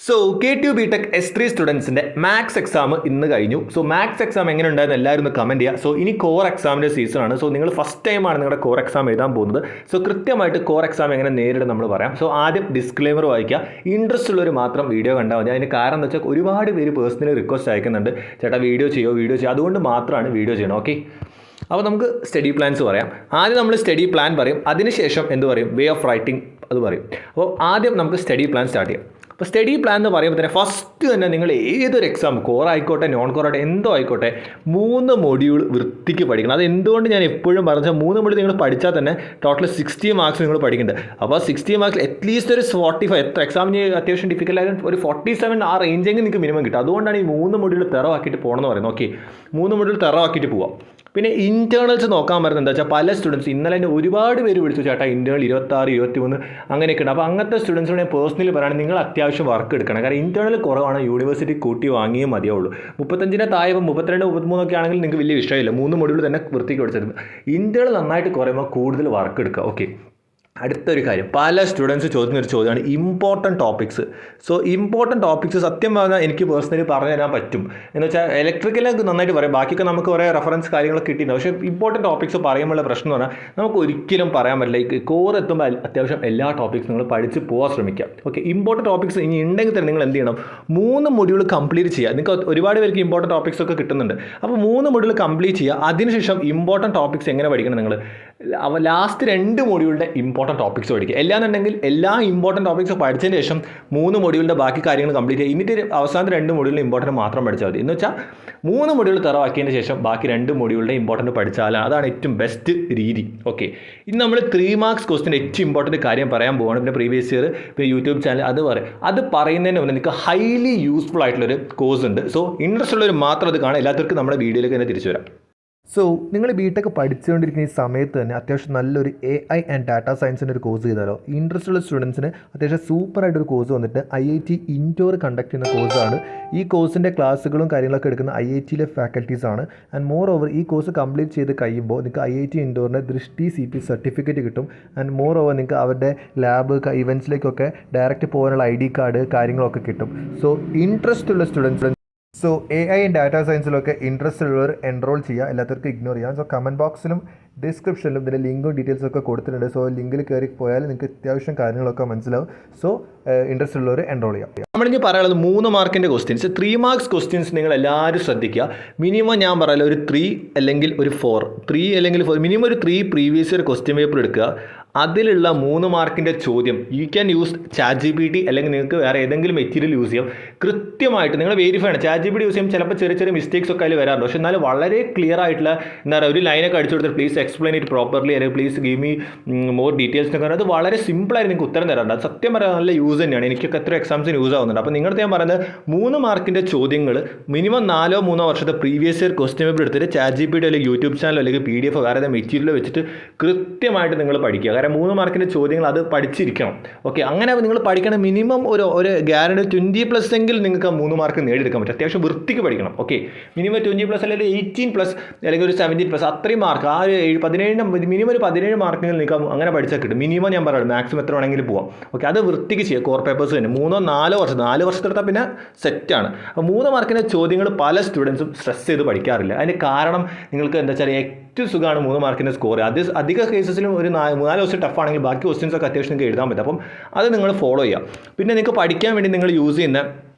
So K2 BTech S3 സ്റ്റുഡൻസിൻ്റെ maths exam ഇന്ന് കഴിഞ്ഞു. സോ മാത്സ് എക്സാം എങ്ങനെ ഉണ്ടായിരുന്നു എല്ലാവരും ഒന്ന് കമൻറ്റ് ചെയ്യുക. സോ ഇനി കോർ എക്സാമിൻ്റെ സീസണാണ്. സോ നിങ്ങൾ ഫസ്റ്റ് ടൈമാണ് നിങ്ങളുടെ കോർ എക്സാം എഴുതാൻ പോകുന്നത്. സോ കൃത്യമായിട്ട് കോർ എക്സാം എങ്ങനെ നേരിടും നമ്മൾ പറയാം. സോ ആദ്യം ഡിസ്ക്ലെയിമർ വായിക്കുക. ഇൻട്രസ്റ്റ് ഉള്ളവർ മാത്രം വീഡിയോ കണ്ടാൽ മതി. അതിന് കാരണം എന്താ വെച്ചാൽ ഒരുപാട് പേര് പേഴ്സണലി റിക്വസ്റ്റ് അയക്കുന്നുണ്ട്, ചേട്ടാ വീഡിയോ ചെയ്യുക. അതുകൊണ്ട് മാത്രമാണ് വീഡിയോ ചെയ്യണം. ഓക്കെ, അപ്പോൾ നമുക്ക് സ്റ്റഡി പ്ലാൻസ് പറയാം. ആദ്യം നമ്മൾ സ്റ്റഡി പ്ലാൻ പറയും, അതിനുശേഷം എന്ത് പറയും, വേ ഓഫ് റൈറ്റിംഗ് അത് പറയും. അപ്പോൾ ആദ്യം നമുക്ക് സ്റ്റഡി പ്ലാൻ സ്റ്റാർട്ട് ചെയ്യാം. അപ്പോൾ സ്റ്റഡി പ്ലാൻ എന്ന് പറയുമ്പോൾ തന്നെ ഫസ്റ്റ് തന്നെ നിങ്ങൾ ഏതൊരു എക്സാം കോർ ആയിക്കോട്ടെ നോൺ കോർ ആയിക്കോട്ടെ എന്തോ ആയിക്കോട്ടെ 3 മൊഡ്യൂൾ വൃത്തിക്ക് പഠിക്കണം. അത് എന്തുകൊണ്ട് ഞാൻ എപ്പോഴും പറഞ്ഞാൽ 3 മൊഡ്യൂൾ നിങ്ങൾ പഠിച്ചാൽ തന്നെ ടോട്ടൽ 60 മാർക്സ് നിങ്ങൾ പഠിക്കുന്നുണ്ട്. അപ്പോൾ 60 മാർക്സ് അറ്റ്ലീസ്റ്റ് ഒരു 45, എത്ര എക്സാമിന് അത്യാവശ്യം ഡിഫിക്കൽട്ട് ആയാലും ഒരു 47 ആ റേഞ്ചെങ്കിൽ നിങ്ങൾക്ക് മിനിമം കിട്ടും. അതുകൊണ്ടാണ് ഈ 3 മൊഡ്യൂൾ തെറവാക്കിയിട്ട് പോകണമെന്ന് പറയുന്നത്. ഓക്കെ, 3 മൊഡ്യൂൾ തെറവാക്കിയിട്ട് പോവാം. പിന്നെ ഇൻറ്റേർണൽസ് നോക്കാൻ പറയുന്നത് എന്താ വെച്ചാൽ പല സ്റ്റുഡൻസ് ഇന്നലെ തന്നെ ഒരുപാട് പേര് വിളിച്ചു, ചേട്ടാ ഇൻറ്റേർണൽ 26, 23 അങ്ങനെയൊക്കെ ഉണ്ട്. അപ്പോൾ അങ്ങനത്തെ സ്റ്റുഡൻസിനോട് ഞാൻ പേഴ്സണലി പറയുകയാണെങ്കിൽ നിങ്ങൾ അത്യാവശ്യം വർക്ക് എടുക്കണം. കാരണം ഇൻറ്റേർണൽ കുറവാണ്, യൂണിവേഴ്സിറ്റി കൂട്ടി വാങ്ങിയേ മതിയാവുള്ളൂ. 35 താഴെ 32, 33 ഒക്കെ ആണെങ്കിൽ നിങ്ങൾക്ക് വലിയ വിഷയമില്ല, 3 മൊഡ്യൂൾ തന്നെ വൃത്തിക്ക് പഠിച്ചത്. ഇൻറ്റേർണൽ നന്നായിട്ട് കുറയുമ്പോൾ കൂടുതൽ വർക്ക് എടുക്കുക. ഓക്കെ, അടുത്തൊരു കാര്യം, പല സ്റ്റുഡൻസ് ചോദിക്കുന്ന ഒരു ചോദ്യമാണ് important topics. So important topics സത്യം പറഞ്ഞാൽ എനിക്ക് പേഴ്സണലി പറഞ്ഞു തരാൻ പറ്റും. എന്ന് വെച്ചാൽ ഇലക്ട്രിക്കലൊക്കെ നന്നായിട്ട് പറയും, ബാക്കിയൊക്കെ നമുക്ക് കുറേ റെഫറൻസ് കാര്യങ്ങളൊക്കെ കിട്ടിയിട്ടുണ്ട്. പക്ഷേ ഇമ്പോർട്ടൻറ്റ് ടോപ്പിക്സ് പറയുമ്പോഴുള്ള പ്രശ്നം എന്ന് പറഞ്ഞാൽ നമുക്ക് ഒരിക്കലും പറയാൻ പറ്റില്ല. ഈ കോർ എത്തുമ്പോൾ അത്യാവശ്യം എല്ലാ ടോപ്പിക്സും നിങ്ങൾ പഠിച്ച് പോകാൻ ശ്രമിക്കുക. ഓക്കെ, ഇമ്പോർട്ടൻറ്റ് ടോപ്പിക്സ് ഇനി ഉണ്ടെങ്കിൽ തന്നെ നിങ്ങൾ എന്ത് ചെയ്യണം, 3 മൊഡ്യൂൾ കംപ്ലീറ്റ് ചെയ്യുക. നിങ്ങൾക്ക് ഒരുപാട് പേർക്ക് ഇമ്പോർട്ടൻറ്റ് ടോപ്പിക്സ് ഒക്കെ കിട്ടുന്നുണ്ട്. അപ്പോൾ 3 മൊഡ്യൂൾ കംപ്ലീറ്റ് ചെയ്യുക. അതിനുശേഷം ഇമ്പോർട്ടൻറ്റ് ടോപ്പിക്സ് എങ്ങനെ പഠിക്കണം നിങ്ങൾ, അപ്പോൾ ലാസ്റ്റ് 2 മൊഡ്യൂളിൻ്റെ ഇമ്പോർട്ടൻറ്റ് ടോപ്പിക്സ് പഠിക്കുക. എല്ലാന്നുണ്ടെങ്കിൽ എല്ലാ ഇമ്പോർട്ടൻറ്റ് ടോപ്പിക്സ് പഠിച്ചതിന് ശേഷം 3 മൊഡ്യൂളിൻ്റെ ബാക്കി കാര്യങ്ങൾ കംപ്ലീറ്റ് ചെയ്യുക. എന്നിട്ട് അവസാനത്തെ 2 മൊഡ്യൂളിൻ്റെ ഇമ്പോർട്ടൻറ്റ് മാത്രം പഠിച്ചാൽ മതി. എന്ന് വെച്ചാൽ 3 മൊഡ്യൂൾ തറവാക്കിയതിന് ശേഷം ബാക്കി 2 മൊഡ്യൂളിൻ്റെ ഇമ്പോർട്ടൻറ്റ് പഠിച്ചാൽ അതാണ് ഏറ്റവും ബെസ്റ്റ് രീതി. ഓക്കെ, ഇനി നമ്മൾ 3 മാർക്സ് ക്വസ്റ്റിൻ്റെ ഏറ്റവും ഇമ്പോർട്ടൻറ്റ് കാര്യം പറയാൻ പോവാണ്. പിന്നെ പ്രീവിയസ് ഇയർ, പിന്നെ യൂട്യൂബ് ചാനൽ അത് പറയുന്നതിന് മുന്നേ നിങ്ങൾക്ക് ഹൈലി യൂസ്ഫുൾ ആയിട്ടുള്ളൊരു കോഴ്സ് ഉണ്ട്. സോ ഇൻട്രസ്റ്റ് ഉള്ളവർ മാത്രം അത് കാണാം. എല്ലാവർക്കും നമ്മുടെ വീഡിയോയിലേക്ക് തന്നെ തിരിച്ചു വരാം. സോ നിങ്ങൾ BTech പഠിച്ചുകൊണ്ടിരിക്കുന്ന ഈ സമയത്ത് തന്നെ അത്യാവശ്യം നല്ലൊരു AI ആൻഡ് ഡാറ്റാ സയൻസിൻ്റെ ഒരു കോഴ്സ് ചെയ്താലോ. ഇൻട്രസ്റ്റ് ഉള്ള സ്റ്റുഡൻസിന് അത്യാവശ്യം സൂപ്പറായിട്ടൊരു കോഴ്സ് വന്നിട്ട് IIT ഇൻഡോർ കണ്ടക്ട് ചെയ്യുന്ന കോഴ്സാണ്. ഈ കോഴ്സിൻ്റെ ക്ലാസ്സുകളും കാര്യങ്ങളൊക്കെ എടുക്കുന്ന IITയിലെ ഫാക്കൽറ്റീസാണ്. ആൻഡ് മോർ ഓവർ ഈ കോഴ്സ് കംപ്ലീറ്റ് ചെയ്ത് കഴിയുമ്പോൾ നിങ്ങൾക്ക് IIT ഇൻഡോറിൻ്റെ ദൃഷ്ടി CP സർട്ടിഫിക്കറ്റ് കിട്ടും. ആൻഡ് മോർ ഓവർ നിങ്ങൾക്ക് അവരുടെ ലാബ് ഇവൻറ്റ്സിലേക്കൊക്കെ ഡയറക്റ്റ് പോകാനുള്ള ID കാർഡ് കാര്യങ്ങളൊക്കെ കിട്ടും. സോ ഇൻട്രസ്റ്റ് ഉള്ള സ്റ്റുഡൻസ് AI ആൻഡ് ഡാറ്റാ സയൻസിലൊക്കെ ഇൻട്രസ്റ്റ് ഉള്ളവർ എൻറോൾ ചെയ്യുക, എല്ലാവർക്കും ഇഗ്നോർ ചെയ്യാം. സോ കമൻറ്റ് ബോക്സിലും ഡിസ്ക്രിപ്ഷനിലും ഇതിൻ്റെ ലിങ്കും ഡീറ്റെയിൽസും ഒക്കെ കൊടുത്തിട്ടുണ്ട്. സോ ലിങ്കിൽ കയറി പോയാൽ നിങ്ങൾക്ക് അത്യാവശ്യം കാര്യങ്ങളൊക്കെ മനസ്സിലാവും. സോ ഇൻട്രസ്റ്റ് ഉള്ളവർ എൻറോൾ ചെയ്യാം. നമ്മളിനി പറയാനുള്ളത് 3 മാർക്കിൻ്റെ ക്വസ്റ്റ്യൻസ്. 3 മാർക്സ് ക്വസ്റ്റ്യൻസ് നിങ്ങൾ എല്ലാവരും ശ്രദ്ധിക്കുക. മിനിമം ഞാൻ പറയാം ഒരു 3 അല്ലെങ്കിൽ ഒരു 3 അല്ലെങ്കിൽ 4, മിനിമം ഒരു 3 പ്രീവിയസ് ഇയർ ക്വസ്റ്റ്യൻ പേപ്പർ എടുക്കുക. അതിലുള്ള 3 മാർക്കിൻ്റെ ചോദ്യം യു ക്യാൻ യൂസ് ChatGPT അല്ലെങ്കിൽ നിങ്ങൾക്ക് വേറെ ഏതെങ്കിലും മെറ്റീരിയൽ യൂസ് ചെയ്യാം. കൃത്യമായിട്ട് നിങ്ങൾ വെരിഫൈ ആണ്. ChatGPT യൂസ് ചെയ്യുമ്പോൾ ചിലപ്പോൾ ചെറിയ മിസ്റ്റേക്സ് ഒക്കെ അതിൽ വരാറുണ്ട്. പക്ഷേ എന്നാലും വളരെ ക്ലിയർ ആയിട്ടുള്ള എന്താ പറയുക, ഒരു ലൈനൊക്കെ അടിച്ചു കൊടുത്തിട്ട് പ്ലീസ് എക്സ്പ്ലെയിൻ ഇറ്റ് പ്രോപ്പർലി അല്ലെങ്കിൽ please give me more details എന്നൊക്കെ പറഞ്ഞാൽ അത് വളരെ സിമ്പിളായിട്ട് നിങ്ങൾക്ക് ഉത്തരം തരാറുണ്ട്. അത് സത്യം പറയാൻ നല്ല യൂസ് തന്നെയാണ്. എനിക്കൊക്കെ എത്ര എക്സാംസിന് യൂസ് ആവുന്നുണ്ട്. അപ്പോൾ നിങ്ങളുടെ ഞാൻ പറയുന്നത് 3 മാർക്കിൻ്റെ ചോദ്യങ്ങൾ മിനിമം 4-3 വർഷത്തെ പ്രീവിയസ് ഇയർ ക്വസ്റ്റ്യൻ പേപ്പർ എടുത്തിട്ട് ChatGPT അല്ലെങ്കിൽ യൂട്യൂബ് ചാനൽ അല്ലെങ്കിൽ PDF വേറെ ഏതെങ്കിലും മെറ്റീരിയൽ വെച്ചിട്ട് കൃത്യമായിട്ട് നിങ്ങൾ പഠിക്കുക. കാരണം 3 മാർക്കിൻ്റെ ചോദ്യങ്ങൾ അത് പഠിച്ചിരിക്കണം. ഓക്കെ, അങ്ങനെ നിങ്ങൾ പഠിക്കണം. മിനിമം ഒരു ഗ്യാരണ്ടി 20+ എങ്കിൽ നിങ്ങൾക്ക് 3 മാർക്ക് നേടിയെടുക്കാൻ പറ്റും. അത്യാവശ്യം വൃത്തിക്ക് പഠിക്കണം. ഓക്കെ, മിനിമം 20+ അല്ലെങ്കിൽ 18+ അല്ലെങ്കിൽ ഒരു 17+, അത്രയും മാർക്ക്. ആ 17 മിനിമം ഒരു 17 മാർക്കെങ്കിൽ നിങ്ങൾക്ക് അങ്ങനെ പഠിച്ചാൽ കിട്ടും. മിനിമം ഞാൻ പറയുന്നത് മാക്സിമം എത്ര വേണമെങ്കിലും പോവാം. ഓക്കെ, അത് വൃത്തിക്ക് ചെയ്യുക. കോർ പേപ്പേഴ്സ് തന്നെ 3-4 വർഷം 4 വർഷത്തെടുത്താൽ പിന്നെ സെറ്റാണ്. അപ്പോൾ 3 മാർക്കിൻ്റെ ചോദ്യങ്ങൾ പല സ്റ്റുഡൻസും സ്ട്രെസ് ചെയ്ത് പഠിക്കാറില്ല. അതിന് കാരണം നിങ്ങൾക്ക് എന്താ വെച്ചാൽ ഏറ്റവും സുഖമാണ് 3 മാർക്കിൻ്റെ സ്കോർ. അധിക കേസസിലും ഒരു 4 ദിവസം ടഫ് ആണെങ്കിൽ ബാക്കി ക്വസ്റ്റ്യൻസ് ഒക്കെ അത്യാവശ്യം നിങ്ങൾക്ക് എഴുതാൻ പറ്റും. അപ്പം അത് നിങ്ങൾ ഫോളോ ചെയ്യുക. പിന്നെ നിങ്ങൾക്ക് പഠിക്കാൻ വേണ്ടി നിങ്ങൾ യൂസ് ചെയ്യുന്ന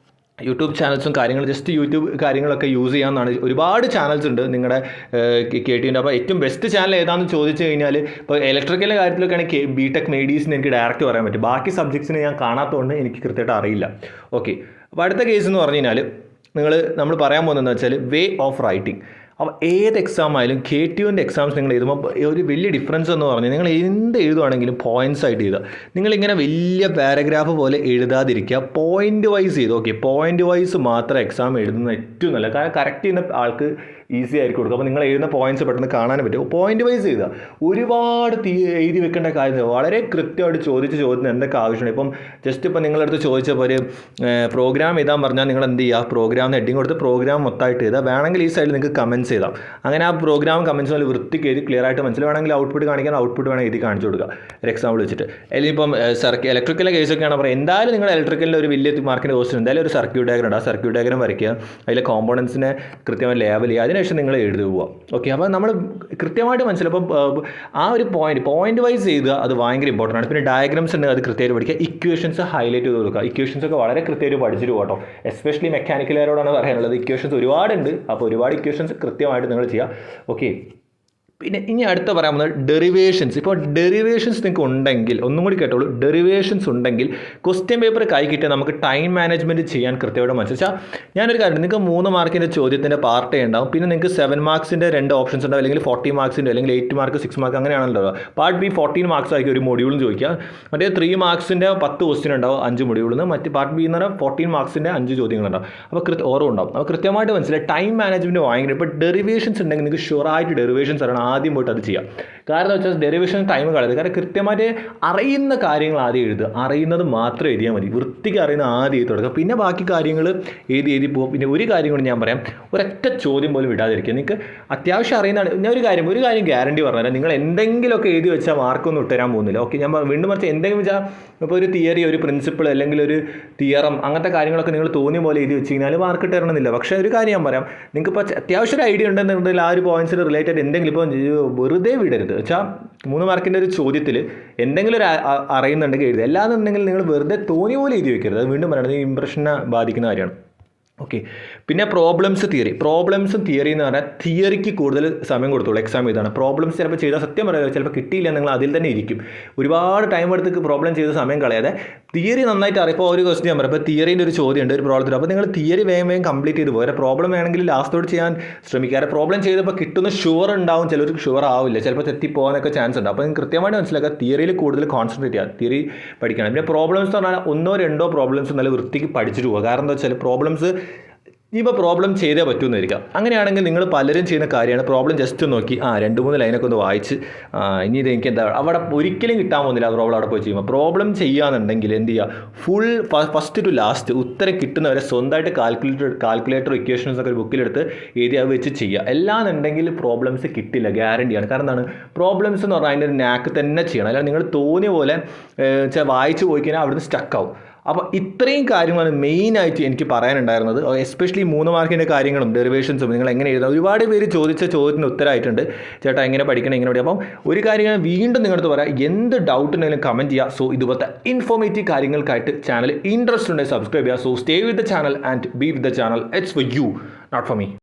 യൂട്യൂബ് ചാനൽസും കാര്യങ്ങൾ ജസ്റ്റ് യൂട്യൂബ് കാര്യങ്ങളൊക്കെ യൂസ് ചെയ്യാമെന്നാണ്. ഒരുപാട് ചാനൽസ് ഉണ്ട് നിങ്ങളുടെ KTൻ്റെ. അപ്പോൾ ഏറ്റവും ബെസ്റ്റ് ചാനൽ ഏതാണെന്ന് ചോദിച്ചു കഴിഞ്ഞാൽ ഇപ്പോൾ ഇലക്ട്രിക്കലിൻ്റെ കാര്യത്തിലൊക്കെയാണ് BTech മെഡീസിന് എനിക്ക് ഡയറക്റ്റ് പറയാൻ പറ്റും. ബാക്കി സബ്ജക്ട്സിന് ഞാൻ കാണാത്തതുകൊണ്ട് എനിക്ക് കൃത്യമായിട്ട് അറിയില്ല. ഓക്കെ, അപ്പോൾ അടുത്ത കേസ് എന്ന് പറഞ്ഞു കഴിഞ്ഞാൽ നമ്മൾ പറയാൻ പോകുന്നതെന്ന് വെച്ചാൽ വേ ഓഫ് റൈറ്റിംഗ്. അപ്പോൾ ഏത് എക്സാം ആയാലും KTൻ്റെ എക്സാംസ് നിങ്ങൾ എഴുതുമ്പോൾ ഒരു വലിയ ഡിഫറൻസ് എന്ന് പറഞ്ഞാൽ നിങ്ങൾ എന്ത് എഴുതുവാണെങ്കിലും പോയിൻറ്റ്സ് ആയിട്ട് എഴുതുക. നിങ്ങളിങ്ങനെ വലിയ പാരഗ്രാഫ് പോലെ എഴുതാതിരിക്കുക, പോയിൻ്റ് വൈസ് ചെയ്തു. ഓക്കെ, പോയിൻ്റ് വൈസ് മാത്രം എക്സാം എഴുതുന്നത് ഏറ്റവും നല്ല. കാരണം കറക്റ്റ് ചെയ്യുന്ന ആൾക്ക് ഈസി ആയിരിക്കും കൊടുക്കും. അപ്പോൾ നിങ്ങൾ എഴുതുന്ന പോയിന്റ്സ് പെട്ടെന്ന് കാണാൻ പറ്റും. പോയിന്റ് വൈസ് ചെയ്താൽ ഒരുപാട് എഴുതി വെക്കേണ്ട കാര്യം വളരെ കൃത്യമായിട്ട് ചോദ്യത്തിന് എന്തൊക്കെ ആവശ്യമുണ്ട്. ഇപ്പം ജസ്റ്റ് ഇപ്പം നിങ്ങളടുത്ത് ചോദിച്ചപ്പോൾ ഒരു പ്രോഗ്രാം എഴുതാൻ പറഞ്ഞാൽ നിങ്ങൾ എന്ത് ചെയ്യുക, പ്രോഗ്രാമിന് ഹെഡിങ് കൊടുത്ത് പ്രോഗ്രാം മൊത്തമായിട്ട് എഴുതുക. വേണമെങ്കിൽ ഈ സൈഡിൽ നിങ്ങൾക്ക് കമൻറ്റ്സ് ചെയ്താം. അങ്ങനെ ആ പ്രോഗ്രാം കമൻറ്റ്സ് പോലെ വൃത്തിക്ക് എഴുതി ക്ലിയർ ആയിട്ട് മനസ്സിൽ വേണമെങ്കിൽ ഔട്ട്പുട്ട് കാണിക്കാൻ ഔട്ട്പുട്ട് വേണം എഴുതി കാണിച്ചു കൊടുക്കുക ഒരു എക്സാമ്പിൾ വെച്ചിട്ട്. അല്ലെങ്കിൽ ഇപ്പം ഇലക്ട്രിക്കലിൻ്റെ കേസൊക്കെയാണ് പറയുക, എന്തായാലും നിങ്ങൾ ഇലക്ട്രിക്കലിൻ്റെ ഒരു വലിയ മാർക്കിൻ്റെ ക്വസ്റ്റ്യൻ എന്തായാലും ഒരു സർക്യൂട്ട് ഡയഗ്രം ഉണ്ട്. ആ സർക്യൂട്ട് ഡയഗ്രം വരയ്ക്കുക, അതിലെ കോമ്പോണൻസിനെ കൃത്യമായി ലേബൽ ചെയ്യുക, അതിനുശേഷം നിങ്ങൾ എഴുതി പോവുക. ഓക്കെ, അപ്പോൾ നമ്മൾ കൃത്യമായിട്ട് മനസ്സിലാവും. അപ്പം ആ ഒരു പോയിന്റ് വൈസ് ചെയ്തുക, അത് ഭയങ്കര ഇമ്പോർട്ടൻ്റ് ആണ്. പിന്നെ ഡയഗ്രാംസ് ഉണ്ട്, അത് കൃത്യമായിട്ട് പഠിക്കുക. ഇക്വേഷൻസ് ഹൈലൈറ്റ് ചെയ്ത് കൊടുക്കുക. ഇക്വേഷൻസ് ഒക്കെ വളരെ കൃത്യമായിട്ട് പഠിച്ചിട്ട് പോകട്ടോ. എസ്പെഷ്യലി മെക്കാനിക്കലുകാരോടാണ് പറയാനുള്ളത്. ഇക്വേഷൻസ് ഒരുപാടുണ്ട്, അപ്പോൾ ഒരുപാട് ഇക്വേഷൻസ് കൃത്യമായിട്ട് നിങ്ങൾ ചെയ്യുക. ഓക്കെ, പിന്നെ ഇനി അടുത്ത പറയാൻ പോകുന്നത് ഡെറിവേഷൻസ്. ഇപ്പോൾ ഡെറിവേഷൻസ് നിങ്ങൾക്ക് ഉണ്ടെങ്കിൽ ഒന്നും കൂടി കേട്ടോളൂ, ഡെറിവേഷൻസ് ഉണ്ടെങ്കിൽ ക്വസ്റ്റ്യൻ പേപ്പർ കൈ കിട്ടിയാൽ നമുക്ക് ടൈം മാനേജ്മെൻറ്റ് ചെയ്യാൻ കൃത്യമായിട്ട് മനസ്സിലാച്ചാൽ. ഞാനൊരു കാര്യം, നിങ്ങൾക്ക് 3 മാർക്കിൻ്റെ ചോദ്യത്തിൻ്റെ പാർട്ട് ഉണ്ടാവും, പിന്നെ നിങ്ങൾക്ക് 7 മാർക്സിൻ്റെ 2 ഓപ്ഷൻസ് ഉണ്ടാവും, അല്ലെങ്കിൽ 40 മാർക്സിൻ്റെ, അല്ലെങ്കിൽ 8 മാർക്ക് 6 മാർക്ക് അങ്ങനെയാണല്ലോ. പാർട്ട് ബി 14 മാർക്സ് ആയിരിക്കും ഒരു മൊഡ്യൂളും ചോദിക്കുക. മറ്റേ 3 മാർക്സിൻ്റെ 10 ക്വസ്റ്റ്യൻ ഉണ്ടാവും 5 മൊഡ്യൂളിൽ നിന്ന്. മറ്റ് പാർട്ട് ബി എന്ന് പറഞ്ഞാൽ 14 മാർക്സിൻ്റെ 5 ചോദ്യങ്ങളുണ്ടാവും. അപ്പോൾ ഓർമ്മ ഉണ്ടാവും. അപ്പോൾ കൃത്യമായിട്ട് മനസ്സിലായി ടൈം മാനേജ്മെൻറ്റ് ഭയങ്കര. ഇപ്പോൾ ഡെറിവേഷൻസ് ഉണ്ടെങ്കിൽ നിങ്ങൾക്ക് ഷുവറായിട്ട് ഡെറിവേഷൻസ് അറിയണം, ആദ്യം പോയിട്ട് അത് ചെയ്യാം. കാരണം വെച്ചാൽ ഡെറിവേഷൻ ടൈം കളയുന്നത്. കാരണം കൃത്യമായിട്ട് അറിയുന്ന കാര്യങ്ങൾ ആദ്യം എഴുതുക, അറിയുന്നത് മാത്രം എഴുതിയാൽ മതി. വൃത്തിക്ക് അറിയുന്ന ആദ്യം എഴുതി തുടങ്ങുക, പിന്നെ ബാക്കി കാര്യങ്ങൾ എഴുതി പോകും. പിന്നെ ഒരു കാര്യം കൂടി ഞാൻ പറയാം, ഒരൊറ്റ ചോദ്യം പോലും വിടാതിരിക്കുക. നിങ്ങൾക്ക് അത്യാവശ്യം അറിയുന്നതാണ്. ഞാൻ ഒരു കാര്യം ഗ്യാരണ്ടി പറഞ്ഞുതരാം, നിങ്ങൾ എന്തെങ്കിലുമൊക്കെ എഴുതി വെച്ചാൽ മാർക്കൊന്നും ഇട്ടുതരാൻ പോകുന്നില്ല. ഓക്കെ, ഞാൻ വീണ്ടും മറിച്ച് എന്തെങ്കിലും വെച്ചാൽ ഇപ്പോൾ ഒരു തിയറി, ഒരു പ്രിൻസിപ്പിൾ, അല്ലെങ്കിൽ ഒരു തിയറം, അങ്ങനത്തെ കാര്യങ്ങളൊക്കെ നിങ്ങൾ തോന്നിയ പോലെ എഴുതി വെച്ച് കഴിഞ്ഞാൽ മാർക്ക് ഇട്ടണമെന്നില്ല. പക്ഷേ ഒരു കാര്യം ഞാൻ പറയാം, നിങ്ങൾക്ക് ഇപ്പോൾ അത്യാവശ്യം ഒരു ഐഡിയ ഉണ്ടെന്നുണ്ടെങ്കിൽ ആ ഒരു പോയിന്റ്സിൽ റിലേറ്റഡ് എന്തെങ്കിലും ഇപ്പോൾ വെറുതെ വിടരുത്. വെച്ചാൽ 3 മാർക്കിൻ്റെ ഒരു ചോദ്യത്തിൽ എന്തെങ്കിലും ഒരു അറിയുന്നുണ്ടെങ്കിൽ എഴുതുക. അല്ലാന്നുണ്ടെങ്കിൽ നിങ്ങൾ വെറുതെ തോന്നിയ പോലെ എഴുതി വെക്കരുത്. അത് വീണ്ടും പറയണത് ഇംപ്രഷനെ ബാധിക്കുന്ന കാര്യമാണ്. ഓക്കെ, പിന്നെ പ്രോബ്ലംസും തിയറി എന്ന് പറഞ്ഞാൽ തിയറിക്ക് കൂടുതൽ സമയം കൊടുത്തോളൂ. എക്സാം ഇതാണ്. പ്രോബ്ലംസ് ചിലപ്പോൾ ചെയ്താൽ സത്യം പറയുക ചിലപ്പോൾ കിട്ടിയില്ല, നിങ്ങൾ അതിൽ തന്നെ ഇരിക്കും. ഒരുപാട് ടൈം എടുത്ത് പ്രോബ്ലം ചെയ്ത് സമയം കളയാതെ തിയറി നന്നായിട്ട് അറിയാം. ഇപ്പോൾ ഒരു ക്വസ്റ്റ്യൻ ഞാൻ പറയാം, ഇപ്പോൾ തിയറിൻ്റെ ഒരു ചോദ്യം ഉണ്ട് ഒരു പ്രോബ്ലത്തിൽ. അപ്പോൾ നിങ്ങൾ തിയറി വേഗം കംപ്ലീറ്റ് ചെയ്ത് പോരാ. പ്രോബ്ലം വേണമെങ്കിൽ ലാസ്റ്റോട് ചെയ്യാൻ ശ്രമിക്കാറ്. പ്രോബ്ലം ചെയ്തപ്പോൾ കിട്ടുന്ന ഷുവർ ഉണ്ടാവും, ചിലർക്ക് ഷുവർ ആവില്ല, ചിലപ്പോൾ തെറ്റിപ്പോകാനൊക്കെ ചാൻസ് ഉണ്ട്. അപ്പോൾ നിങ്ങൾ കൃത്യമായിട്ട് മനസ്സിലാക്കുക, തിയറിയിൽ കൂടുതൽ കോൺസെൻട്രേറ്റ് ചെയ്യുക, തിയറി പഠിക്കണം. പിന്നെ പ്രോബ്ലംസ് എന്ന് പറഞ്ഞാൽ 1-2 പ്രോബ്ലംസ് നല്ല വൃത്തിക്ക് പഠിച്ചിട്ട് പോകുക. കാരണം എന്താ വെച്ചാൽ പ്രോബ്ലംസ് ഇപ്പോൾ പ്രോബ്ലം ചെയ്തേ പറ്റുമെന്നിരിക്കാം. അങ്ങനെയാണെങ്കിൽ നിങ്ങൾ പലരും ചെയ്യുന്ന കാര്യമാണ്, പ്രോബ്ലം ജസ്റ്റ് നോക്കി 2-3 ലൈനൊക്കെ ഒന്ന് വായിച്ച് ഇനി ഇത് എനിക്ക് എന്താ അവിടെ ഒരിക്കലും കിട്ടാൻ പോകുന്നില്ല ആ പ്രോബ്ലം അവിടെ പോയി ചെയ്യുമ്പോൾ. പ്രോബ്ലം ചെയ്യുകയാണെന്നുണ്ടെങ്കിൽ എന്ത് ചെയ്യുക, ഫസ്റ്റ് ടു ലാസ്റ്റ് ഉത്തരം കിട്ടുന്നവരെ സ്വന്തമായിട്ട് കാൽക്കുലേറ്റർ ഇക്വേഷൻസ് ഒക്കെ ഒരു ബുക്കിലെടുത്ത് എഴുതി അത് വെച്ച് ചെയ്യുക. എല്ലാന്നുണ്ടെങ്കിൽ പ്രോബ്ലംസ് കിട്ടില്ല, ഗ്യാരണ്ടിയാണ്. കാരണം എന്താണ്, പ്രോബ്ലംസ് എന്ന് പറഞ്ഞാൽ അതിൻ്റെ ഒരു നാക്ക് തന്നെ ചെയ്യണം. അല്ലാതെ നിങ്ങൾ തോന്നിയ പോലെ വായിച്ച് പോയി കഴിഞ്ഞാൽ അവിടുന്ന് സ്റ്റക്കാവും. അപ്പോൾ ഇത്രയും കാര്യങ്ങളാണ് മെയിനായിട്ട് എനിക്ക് പറയാനുണ്ടായിരുന്നത്. എസ്പെഷ്യലി 3 മാർക്കിൻ്റെ കാര്യങ്ങളും ഡെറിവേഷൻസും നിങ്ങൾ എങ്ങനെ എഴുതാം. ഒരുപാട് പേര് ചോദിച്ച ചോദ്യത്തിന് ഉത്തരമായിട്ടുണ്ട്, ചേട്ടാ എങ്ങനെ പഠിക്കണം, എങ്ങനെ പഠിക്കും. അപ്പം ഒരു കാര്യം ഞാൻ വീണ്ടും നിങ്ങളടുത്ത് പറയാം, എന്ത് ഡൗട്ട് ഉണ്ടെങ്കിലും കമൻറ്റ് ചെയ്യുക. സോ ഇതുപോലത്തെ ഇൻഫോർമേറ്റീവ് കാര്യങ്ങൾക്കായിട്ട് ചാനൽ ഇൻട്രസ്റ്റ് ഉണ്ടെങ്കിൽ സബ്സ്ക്രൈബ് ചെയ്യുക. So stay with the channel and be with the channel. It's for you, not for me.